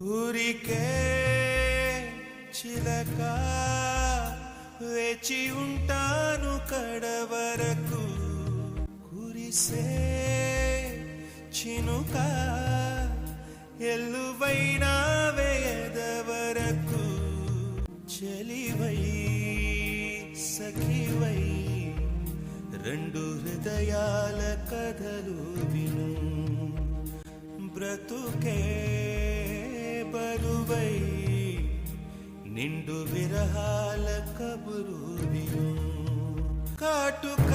ఊరికే చిలక వేచి ఉంటాను కడవరకు కురిసే చినుక ఎల్లువైన వేయదవరకు చెలివై సఖివై రెండు హృదయాల కథలు విను బ్రతుకే బరువై నిండు విరహాల కబురు విను కాటుక